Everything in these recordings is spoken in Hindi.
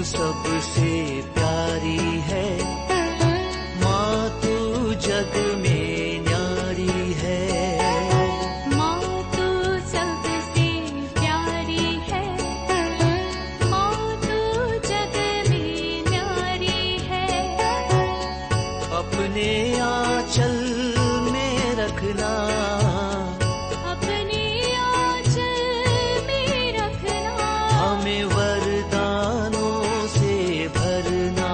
सबसे प्यारी है, माँ तू जग में न्यारी है। माँ तू सबसे प्यारी है, माँ तू जग में न्यारी है। अपने आंचल में रखना, अपने आंचल में रखना, हमें वरदानों से भरना।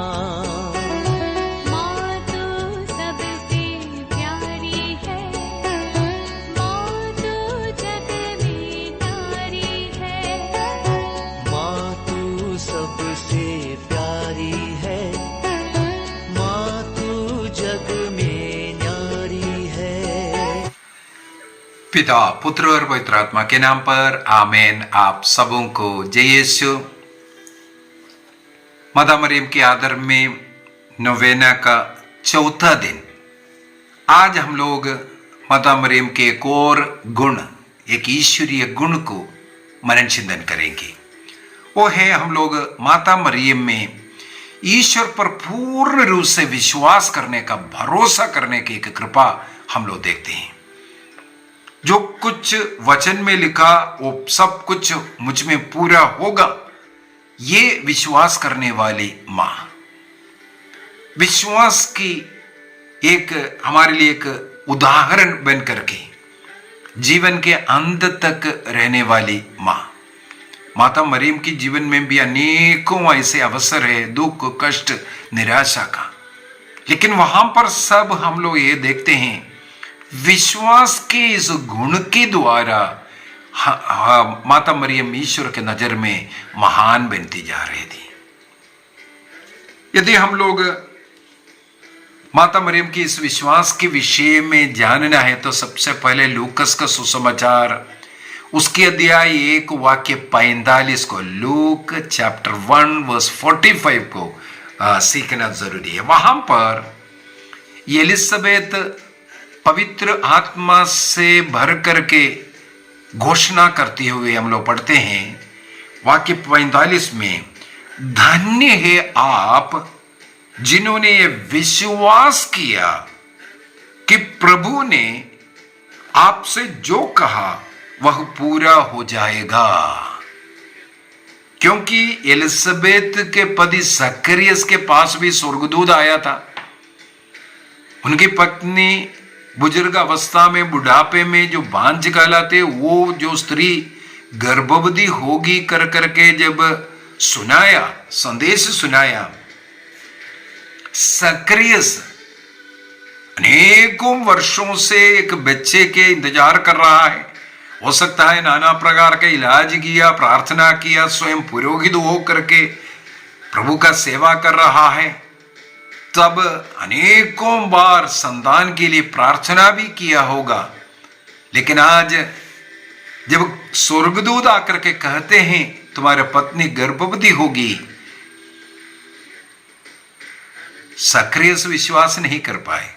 माँ तू सबसे प्यारी है, माँ तू जग में न्यारी है। माँ तू सबसे प्यारी है, माँ तू जग में न्यारी है। पिता, पुत्र और पवित्र आत्मा के नाम पर आमीन। आप सबों को जय यीशु। माता मरियम के आदर में नोवेना का चौथा दिन। आज हम लोग माता मरियम के एक और गुण, एक ईश्वरीय गुण को मनन चिंतन करेंगे। वो है, हम लोग माता मरियम में ईश्वर पर पूर्ण रूप से विश्वास करने का, भरोसा करने की एक कृपा हम लोग देखते हैं। जो कुछ वचन में लिखा वो सब कुछ मुझ में पूरा होगा, ये विश्वास करने वाली मां, विश्वास की एक हमारे लिए एक उदाहरण बन करके जीवन के अंत तक रहने वाली मां। माता मरियम की जीवन में भी अनेकों ऐसे अवसर है, दुख, कष्ट, निराशा का, लेकिन वहां पर सब हम लोग ये देखते हैं, विश्वास के इस गुण के द्वारा माता मरियम ईश्वर के नजर में महान बनती जा रही थी। यदि हम लोग माता मरियम की इस विश्वास के विषय में जानना है तो सबसे पहले लूकस का सुसमाचार, उसके अध्याय 1 वाक्य 45 को, लूक चैप्टर 1 वर्स 45 को सीखना जरूरी है। वहां पर एलिजाबेथ पवित्र आत्मा से भर करके घोषणा करते हुए हम लोग पढ़ते हैं वाक्य 45 में, धन्य है आप जिन्होंने ये विश्वास किया कि प्रभु ने आपसे जो कहा वह पूरा हो जाएगा। क्योंकि एलिजाबेथ के पति जकरिया के पास भी स्वर्गदूत आया था। उनकी पत्नी बुजुर्ग अवस्था में, बुढ़ापे में जो बांझ कहलाते, वो जो स्त्री गर्भवती होगी कर करके जब सुनाया, संदेश सुनाया, जकरिया अनेकों वर्षों से एक बच्चे के इंतजार कर रहा है। हो सकता है नाना प्रकार का इलाज किया, प्रार्थना किया, स्वयं पुरोहित हो करके प्रभु का सेवा कर रहा है, तब अनेकों बार संतान के लिए प्रार्थना भी किया होगा। लेकिन आज जब स्वर्गदूत आकर के कहते हैं तुम्हारी पत्नी गर्भवती होगी, सक्रिय विश्वास नहीं कर पाए,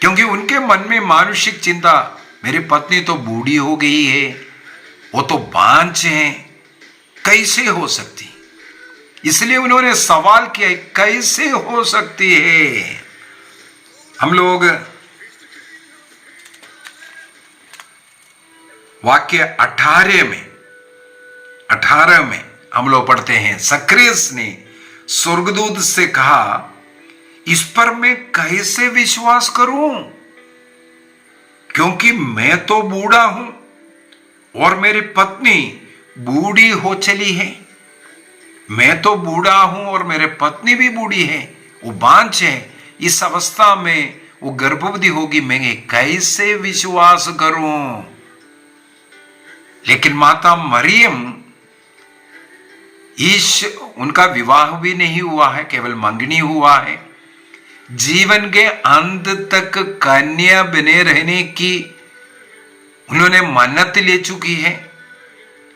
क्योंकि उनके मन में मानसिक चिंता, मेरी पत्नी तो बूढ़ी हो गई है, वो तो बांझ है, कैसे हो सकती। इसलिए उन्होंने सवाल किया, कैसे हो सकती है। हम लोग वाक्य 18 में हम लोग पढ़ते हैं, जकरिया ने स्वर्गदूत से कहा, इस पर मैं कैसे विश्वास करूं, क्योंकि मैं तो बूढ़ा हूं और मेरी पत्नी बूढ़ी हो चली है। मैं तो बूढ़ा हूं और मेरे पत्नी भी बूढ़ी है, वो बांझ है, इस अवस्था में वो गर्भवती होगी, मैं कैसे विश्वास करूं। लेकिन माता मरियम, उनका विवाह भी नहीं हुआ है, केवल मंगनी हुआ है, जीवन के अंत तक कन्या बने रहने की उन्होंने मन्नत ले चुकी है।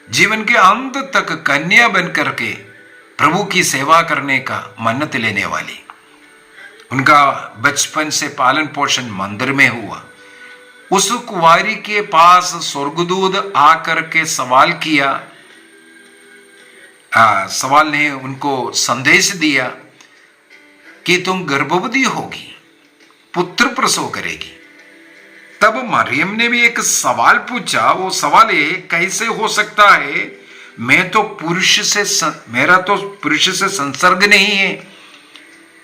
जीवन के अंत तक कन्या बन करके प्रभु की सेवा करने का मन्नत लेने वाली। उनका बचपन से पालन पोषण मंदिर में हुआ। उस कुंवारी के पास स्वर्गदूत आकर के सवाल किया, सवाल ने उनको संदेश दिया कि तुम गर्भवती होगी, पुत्र प्रसव करेगी। तब मरियम ने भी एक सवाल पूछा। वो सवाल है, कैसे हो सकता है, मेरा तो पुरुष से संसर्ग नहीं है।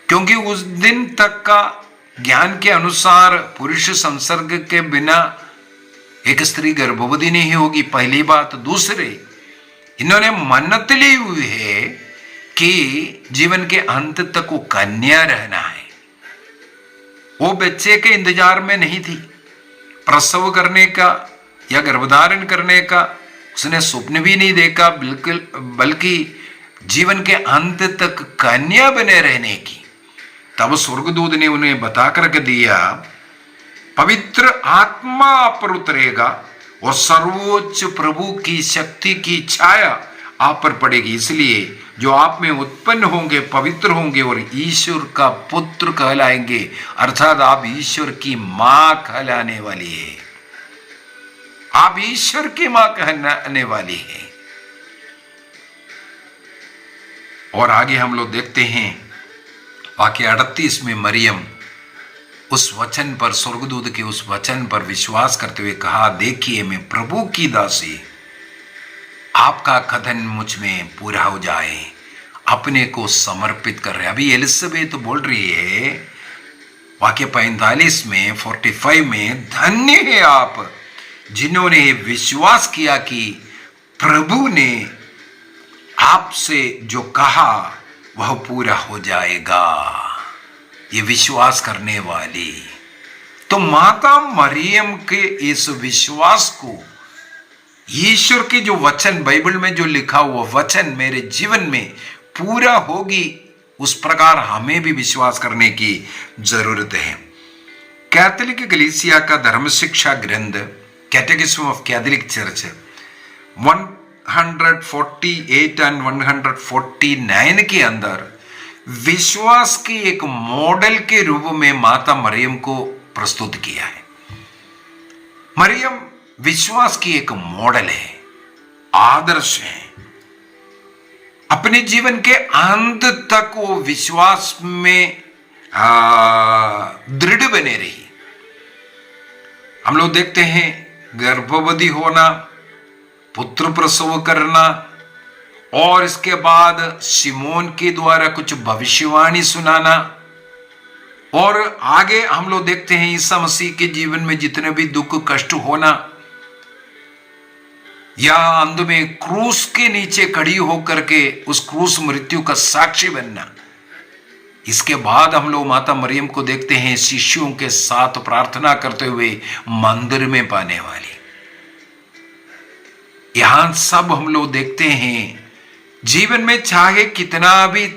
क्योंकि उस दिन तक का ज्ञान के अनुसार पुरुष संसर्ग के बिना एक स्त्री गर्भवती नहीं होगी, पहली बात। दूसरे, इन्होंने मन्नत ली हुई है कि जीवन के अंत तक वो कन्या रहना है। वो बच्चे के इंतजार में नहीं थी, प्रसव करने का या गर्भधारण करने का उसने स्वप्न भी नहीं देखा, बल्कि जीवन के अंत तक कन्या बने रहने की। तब स्वर्गदूत ने उन्हें बता करके दिया, पवित्र आत्मा आप पर उतरेगा और सर्वोच्च प्रभु की शक्ति की छाया आप पर पड़ेगी, इसलिए जो आप में उत्पन्न होंगे पवित्र होंगे और ईश्वर का पुत्र कहलाएंगे, अर्थात आप ईश्वर की मां कहलाने वाली है। आप ईश्वर की मां कहलाने वाली है। और आगे हम लोग देखते हैं वाक्य 38 में मरियम उस वचन पर, स्वर्गदूत के उस वचन पर विश्वास करते हुए कहा, देखिए मैं प्रभु की दासी, आपका कथन मुझ में पूरा हो जाए, अपने को समर्पित कर रहे। अभी एलिजाबेथ बोल रही है वाक्य 45 में, धन्य है आप जिन्होंने विश्वास किया कि प्रभु ने आपसे जो कहा वह पूरा हो जाएगा। ये विश्वास करने वाली, तो माता मरियम के इस विश्वास को, ईश्वर के जो वचन बाइबल में जो लिखा हुआ वचन मेरे जीवन में पूरा होगी, उस प्रकार हमें भी विश्वास करने की जरूरत है। कैथोलिक कलीसिया का धर्म शिक्षा ग्रंथ कैटेकिज्म ऑफ कैथोलिक चर्च 148 एंड 149 के अंदर विश्वास की एक मॉडल के रूप में माता मरियम को प्रस्तुत किया है। मरियम विश्वास की एक मॉडल है, आदर्श है। अपने जीवन के अंत तक वो विश्वास में दृढ़ बने रही। हम लोग देखते हैं गर्भवती होना, पुत्र प्रसव करना, और इसके बाद सिमोन के द्वारा कुछ भविष्यवाणी सुनाना, और आगे हम लोग देखते हैं ईसा मसीह के जीवन में जितने भी दुख कष्ट होना, या अंत में क्रूस के नीचे खड़ी होकर के उस क्रूस मृत्यु का साक्षी बनना। इसके बाद हम लोग माता मरियम को देखते हैं शिष्यों के साथ प्रार्थना करते हुए मंदिर में पाने वाली। यहां सब हम लोग देखते हैं जीवन में चाहे कितना भी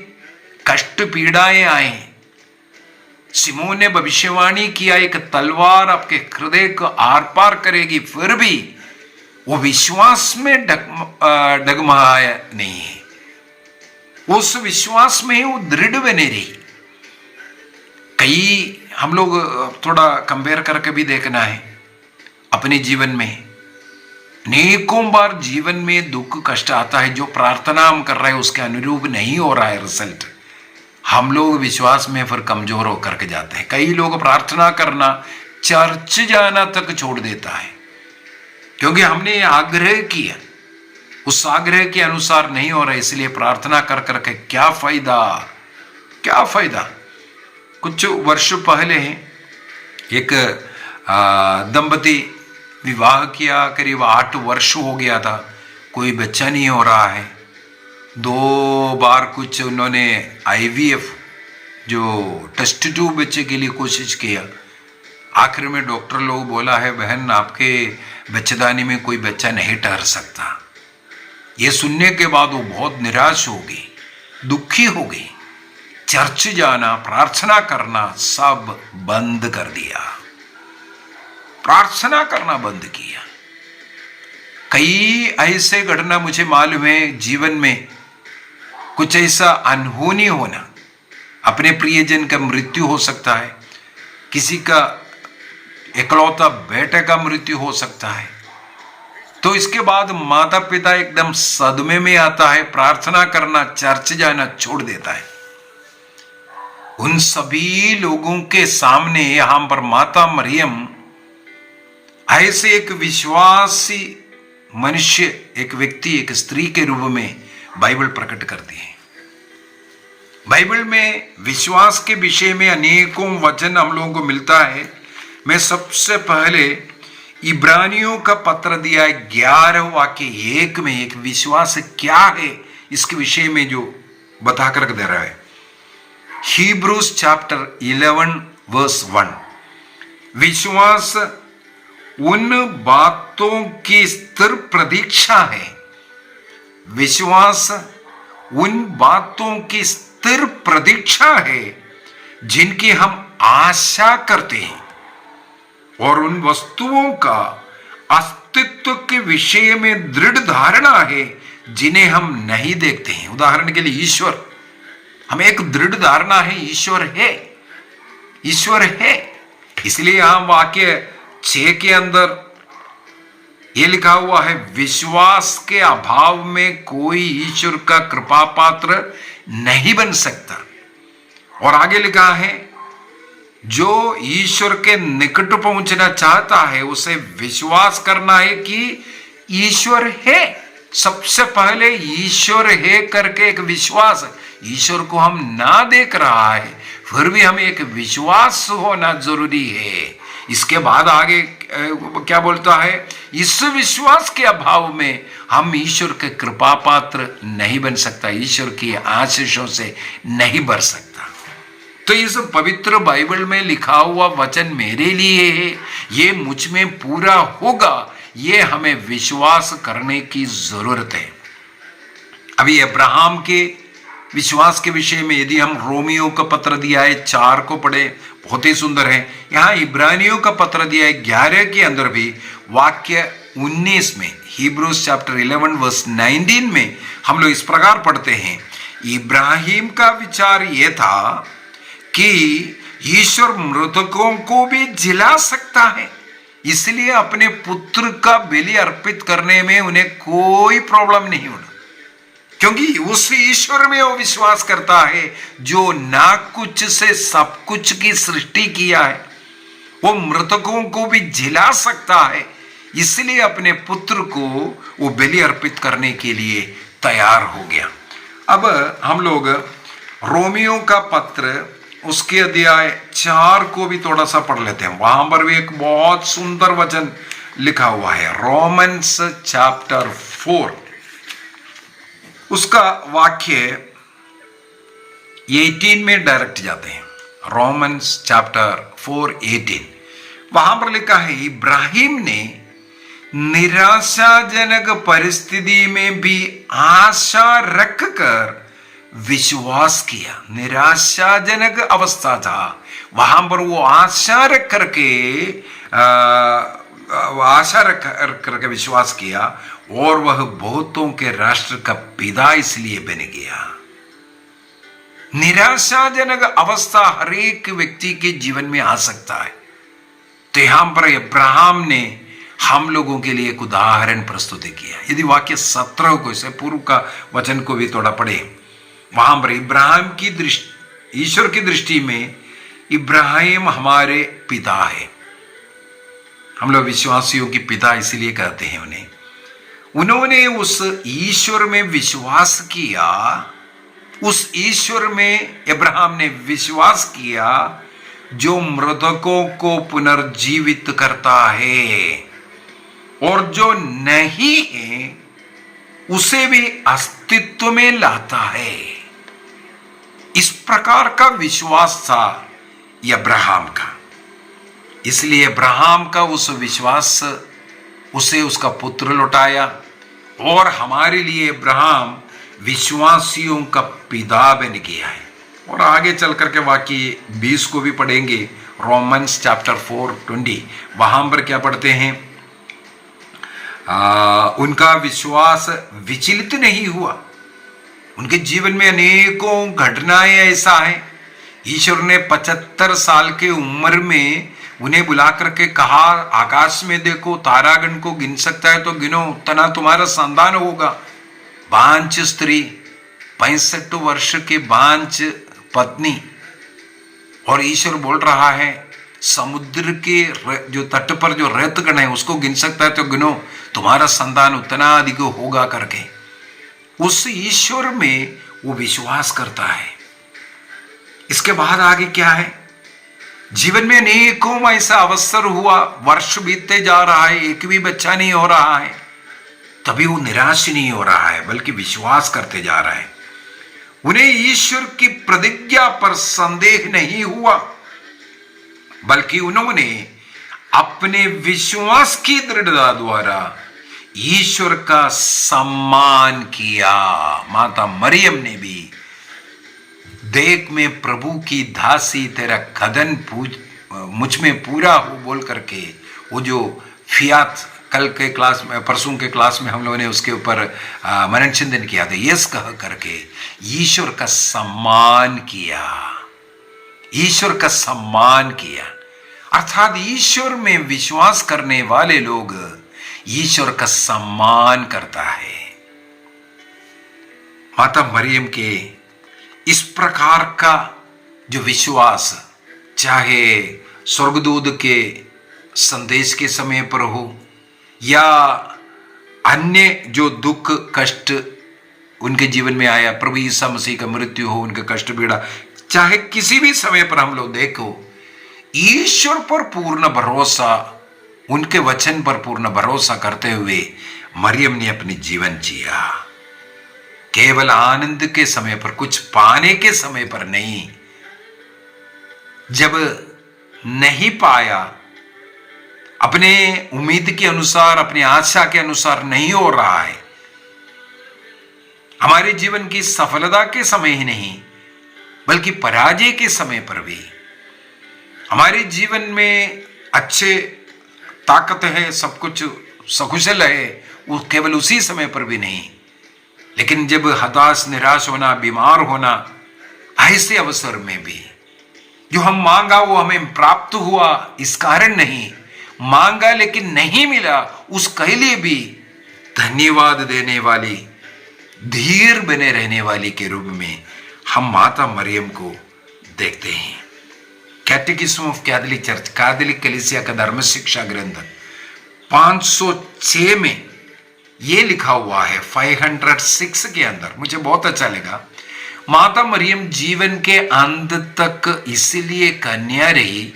कष्ट पीड़ाएं आए, सिमोन ने भविष्यवाणी किया एक तलवार आपके हृदय को आर पार करेगी, फिर भी वो विश्वास में डगमगाया नहीं है। उस विश्वास में ही वो दृढ़ बने रही। कई हम लोग थोड़ा कंपेयर करके भी देखना है अपने जीवन में। अनेकों बार जीवन में दुख कष्ट आता है, जो प्रार्थना हम कर रहे हैं उसके अनुरूप नहीं हो रहा है रिजल्ट। हम लोग विश्वास में फिर कमजोर होकर के जाते हैं। कई लोग प्रार्थना करना, चर्च जाना तक छोड़ देता है, क्योंकि हमने आग्रह किया, उस आग्रह के अनुसार नहीं हो रहा, इसलिए प्रार्थना कर करके क्या फायदा, क्या फायदा। कुछ वर्ष पहले एक दंपति विवाह किया, करीब 8 वर्ष हो गया था, कोई बच्चा नहीं हो रहा है। 2 बार कुछ उन्होंने IVF जो टेस्ट ट्यूब बच्चे के लिए कोशिश किया। आखिर में डॉक्टर लोग बोला है, बहन आपके बच्चेदानी में कोई बच्चा नहीं ठहर सकता। ये सुनने के बाद वो बहुत निराश हो गई, दुखी हो गई। चर्च जाना, प्रार्थना करना सब बंद कर दिया, प्रार्थना करना बंद किया। कई ऐसे घटना मुझे मालूम है जीवन में, कुछ ऐसा अनहोनी होना, अपने प्रियजन का मृत्यु हो सकता है, किसी का इकलौता बेटे का मृत्यु हो सकता है, तो इसके बाद माता पिता एकदम सदमे में आता है, प्रार्थना करना, चर्च जाना छोड़ देता है। उन सभी लोगों के सामने यहां पर माता मरियम ऐसे एक विश्वासी मनुष्य, एक व्यक्ति, एक स्त्री के रूप में बाइबल प्रकट करती है। बाइबल में विश्वास के विषय में अनेकों वचन हम लोगों को मिलता है। मैं सबसे पहले इब्रानियों का पत्र दिया है 11 वाक्य 1 में एक विश्वास क्या है इसके विषय में जो बता कर दे रहा है। Hebrews chapter 11 verse 1, विश्वास उन बातों की स्थिर प्रतीक्षा है। विश्वास उन बातों की स्थिर प्रतीक्षा है जिनकी हम आशा करते हैं और उन वस्तुओं का अस्तित्व के विषय में दृढ़ धारणा है जिन्हें हम नहीं देखते हैं। उदाहरण के लिए ईश्वर, हमें एक दृढ़ धारणा है ईश्वर है, ईश्वर है। इसलिए यहां वाक्य 6 के अंदर यह लिखा हुआ है, विश्वास के अभाव में कोई ईश्वर का कृपा पात्र नहीं बन सकता। और आगे लिखा है, जो ईश्वर के निकट पहुंचना चाहता है उसे विश्वास करना है कि ईश्वर है। सबसे पहले ईश्वर है करके एक विश्वास, ईश्वर को हम ना देख रहा है फिर भी हमें एक विश्वास होना जरूरी है। इसके बाद आगे क्या बोलता है, इस विश्वास के अभाव में हम ईश्वर के कृपा पात्र नहीं बन सकता, ईश्वर की आशीषों से नहीं बढ़ सकता। तो इस पवित्र बाइबल में लिखा हुआ वचन मेरे लिए है, ये मुझ में पूरा होगा, ये हमें विश्वास करने की जरूरत है। अभी अब्राहम के विश्वास के विषय में यदि हम रोमियो का पत्र दिया है 4 को पढ़े, बहुत ही सुंदर है। यहां इब्रानियों का पत्र दिया है 11 के अंदर भी वाक्य 19 में, Hebrews chapter 11 verse 19 में हम लोग इस प्रकार पढ़ते हैं, इब्राहिम का विचार यह था कि ईश्वर मृतकों को भी जिला सकता है, इसलिए अपने पुत्र का बलि अर्पित करने में उन्हें कोई प्रॉब्लम नहीं होना, क्योंकि उस ईश्वर में वो विश्वास करता है जो ना कुछ से सब कुछ की सृष्टि किया है। वो मृतकों को भी जिला सकता है, इसलिए अपने पुत्र को वो बलि अर्पित करने के लिए तैयार हो गया। अब हम लोग रोमियो का पत्र उसके अध्याय 4 को भी थोड़ा सा पढ़ लेते हैं। वहां पर भी एक बहुत सुंदर वचन लिखा हुआ है, रोमन्स चैप्टर 4 उसका वाक्य 18 में डायरेक्ट जाते हैं। रोमन्स चैप्टर 4:18 वहां पर लिखा है, इब्राहिम ने निराशाजनक परिस्थिति में भी आशा रखकर विश्वास किया। निराशाजनक अवस्था था, वहां पर वो आशा रख करके विश्वास किया और वह बहुतों के राष्ट्र का पिता इसलिए बन गया। निराशाजनक अवस्था हर एक व्यक्ति के जीवन में आ सकता है। तो यहां पर अब्राहम ने हम लोगों के लिए एक उदाहरण प्रस्तुत किया। यदि वाक्य 17 को, इसे पूर्व का वचन को भी थोड़ा पढ़े, वहां पर इब्राहिम की दृष्टि, ईश्वर की दृष्टि में इब्राहिम हमारे पिता है। हम लोग विश्वासियों की पिता इसलिए कहते हैं उन्हें। उन्होंने उस ईश्वर में विश्वास किया, उस ईश्वर में अब्राहम ने विश्वास किया जो मृतकों को पुनर्जीवित करता है और जो नहीं है उसे भी अस्तित्व में लाता है। इस प्रकार का विश्वास था अब्राहम का, इसलिए अब्राहम का उस विश्वास उसे उसका पुत्र लौटाया और हमारे लिए अब्राहम विश्वासियों का पिता बन गया है। और आगे चल करके वाक्य 20 को भी पढ़ेंगे, रोमन्स चैप्टर 4:20 वहां पर क्या पढ़ते हैं, उनका विश्वास विचलित नहीं हुआ। उनके जीवन में अनेकों घटनाएं ऐसा है, ईश्वर ने 75 साल के उम्र में उन्हें बुला करके कहा, आकाश में देखो, तारागण को गिन सकता है तो गिनो, उतना तुम्हारा संतान होगा। बांझ स्त्री, 65 वर्ष की बांझ पत्नी, और ईश्वर बोल रहा है समुद्र के जो तट पर जो रेतगण है उसको गिन सकता है तो गिनो, तुम्हारा संतान उतना अधिक होगा करके। उस ईश्वर में वो विश्वास करता है। इसके बाद आगे क्या है? जीवन में अनेकों ऐसा अवसर हुआ, वर्ष बीतते जा रहा है, एक भी बच्चा नहीं हो रहा है, तभी वो निराश नहीं हो रहा है, बल्कि विश्वास करते जा रहा है। उन्हें ईश्वर की प्रतिज्ञा पर संदेह नहीं हुआ, बल्कि उन्होंने अपने विश्वास की दृढ़ता द्वारा ईश्वर का सम्मान किया। माता मरियम ने भी, देख मैं प्रभु की दासी, तेरा कदन मुझ में पूरा हो बोल करके, वो जो फियात कल के क्लास में, परसों के क्लास में हम लोगों ने उसके ऊपर मनन चिंतन किया था, यस कह करके ईश्वर का सम्मान किया, ईश्वर का सम्मान किया। अर्थात ईश्वर में विश्वास करने वाले लोग ईश्वर का सम्मान करता है। माता मरियम के इस प्रकार का जो विश्वास, चाहे स्वर्गदूत के संदेश के समय पर हो या अन्य जो दुख कष्ट उनके जीवन में आया, प्रभु ईसा मसीह का मृत्यु हो, उनका कष्ट पीड़ा, चाहे किसी भी समय पर हम लोग देखो, ईश्वर पर पूर्ण भरोसा, उनके वचन पर पूर्ण भरोसा करते हुए मरियम ने अपनी जीवन जिया। केवल आनंद के समय पर, कुछ पाने के समय पर नहीं। जब नहीं पाया, अपने उम्मीद के अनुसार, अपनी आशा के अनुसार नहीं हो रहा है, हमारे जीवन की सफलता के समय ही नहीं बल्कि पराजय के समय पर भी, हमारे जीवन में अच्छे ताकत है, सब कुछ सकुशल है, वो केवल उसी समय पर भी नहीं, लेकिन जब हताश, निराश होना, बीमार होना, ऐसे अवसर में भी जो हम मांगा वो हमें प्राप्त हुआ, इस कारण नहीं, मांगा लेकिन नहीं मिला, उसके लिए भी धन्यवाद देने वाली, धीर बने रहने वाली के रूप में हम माता मरियम को देखते हैं। कैटेकिज्म ऑफ कैथोलिक चर्च, कैथोलिक कलीसिया का धर्म शिक्षा ग्रंथ 506 में ये लिखा हुआ है, 506 के अंदर, मुझे बहुत अच्छा लगा। माता मरियम जीवन के अंत तक इसलिए कन्या रही,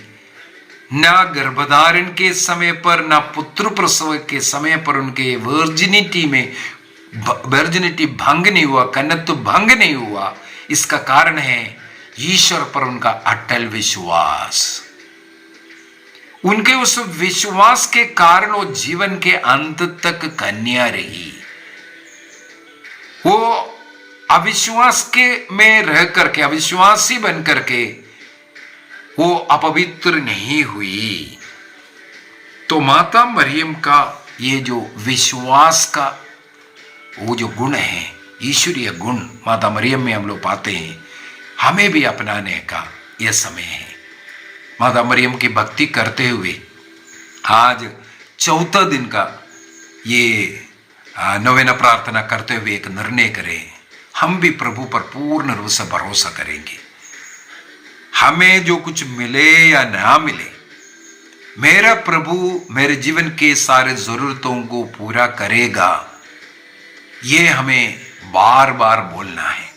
ना गर्भधारण के समय पर, ना पुत्र प्रसव के समय पर उनके वर्जिनिटी भंग नहीं हुआ, कन्यत्व भंग नहीं हुआ। इसका कारण है ईश्वर पर उनका अटल विश्वास। उनके उस विश्वास के कारण वो जीवन के अंत तक कन्या रही। वो अविश्वास के में रह करके, अविश्वासी बन करके वो अपवित्र नहीं हुई। तो माता मरियम का ये जो विश्वास का वो जो गुण है, ईश्वरीय गुण माता मरियम में हम लोग पाते हैं, हमें भी अपनाने का यह समय है। माता मरियम की भक्ति करते हुए आज 4था दिन का ये नवेना प्रार्थना करते हुए एक निर्णय करें, हम भी प्रभु पर पूर्ण रूप से भरोसा करेंगे। हमें जो कुछ मिले या ना मिले, मेरा प्रभु मेरे जीवन के सारे जरूरतों को पूरा करेगा, ये हमें बार बार बोलना है।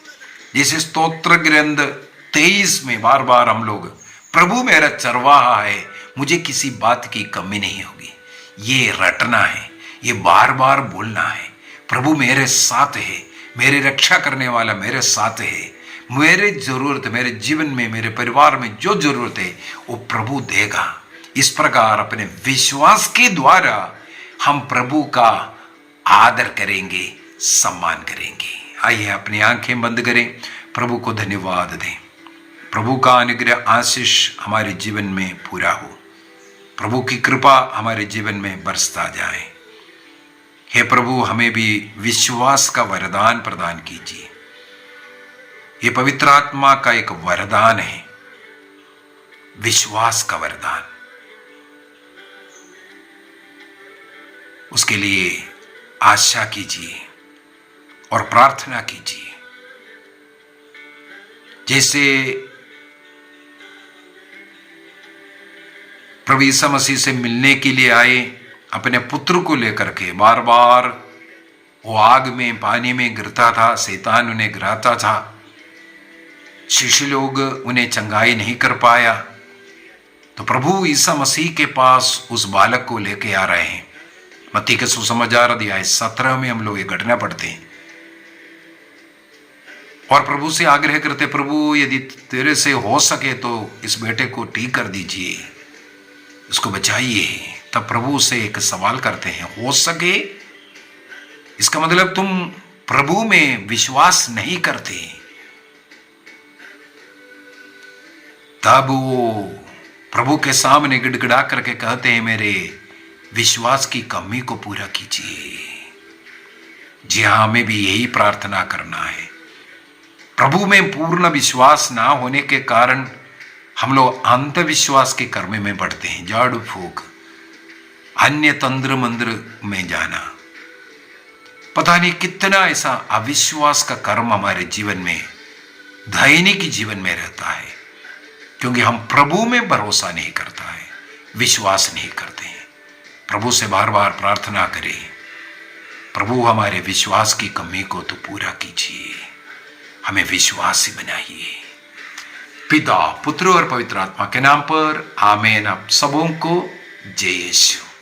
जैसे स्तोत्र ग्रंथ 23 में बार बार हम लोग, प्रभु मेरा चरवाहा है, मुझे किसी बात की कमी नहीं होगी, ये रटना है, ये बार बार बोलना है। प्रभु मेरे साथ है, मेरे रक्षा करने वाला मेरे साथ है, मेरे जरूरत, मेरे जीवन में, मेरे परिवार में जो जरूरत है वो प्रभु देगा। इस प्रकार अपने विश्वास के द्वारा हम प्रभु का आदर करेंगे, सम्मान करेंगे। आइए अपनी आंखें बंद करें, प्रभु को धन्यवाद दें। प्रभु का अनुग्रह आशीष हमारे जीवन में पूरा हो, प्रभु की कृपा हमारे जीवन में बरसता जाए। हे प्रभु, हमें भी विश्वास का वरदान प्रदान कीजिए। ये पवित्र आत्मा का एक वरदान है, विश्वास का वरदान। उसके लिए आशा कीजिए और प्रार्थना कीजिए। जैसे प्रभु यीशु मसीह से मिलने के लिए आए अपने पुत्र को लेकर के, बार बार वो आग में पानी में गिरता था, शैतान उन्हें गिराता था, शिष्य लोग उन्हें चंगाई नहीं कर पाया, तो प्रभु यीशु मसीह के पास उस बालक को लेके आ रहे हैं। मत्ती के सुसमाचार अध्याय 17 में हम लोग ये घटना पढ़ते हैं और प्रभु से आग्रह करते, प्रभु यदि तेरे से हो सके तो इस बेटे को ठीक कर दीजिए, उसको बचाइए। तब प्रभु से एक सवाल करते हैं, हो सके इसका मतलब तुम प्रभु में विश्वास नहीं करते। तब वो प्रभु के सामने गिड़गिड़ा करके कहते हैं, मेरे विश्वास की कमी को पूरा कीजिए। जी हाँ, हमें भी यही प्रार्थना करना है। प्रभु में पूर्ण विश्वास ना होने के कारण हम लोग अंधविश्वास के कर्म में बढ़ते हैं, झाड़ू फूक, अन्य तंत्र मंत्र में जाना, पता नहीं कितना ऐसा अविश्वास का कर्म हमारे जीवन में, दैनिक जीवन में रहता है, क्योंकि हम प्रभु में भरोसा नहीं करता है, विश्वास नहीं करते हैं। प्रभु से बार बार प्रार्थना करें, प्रभु हमारे विश्वास की कमी को तो पूरा कीजिए, हमें विश्वासी बनाइए। पिता, पुत्र और पवित्र आत्मा के नाम पर आमीन। आप सबों को जय यीशु।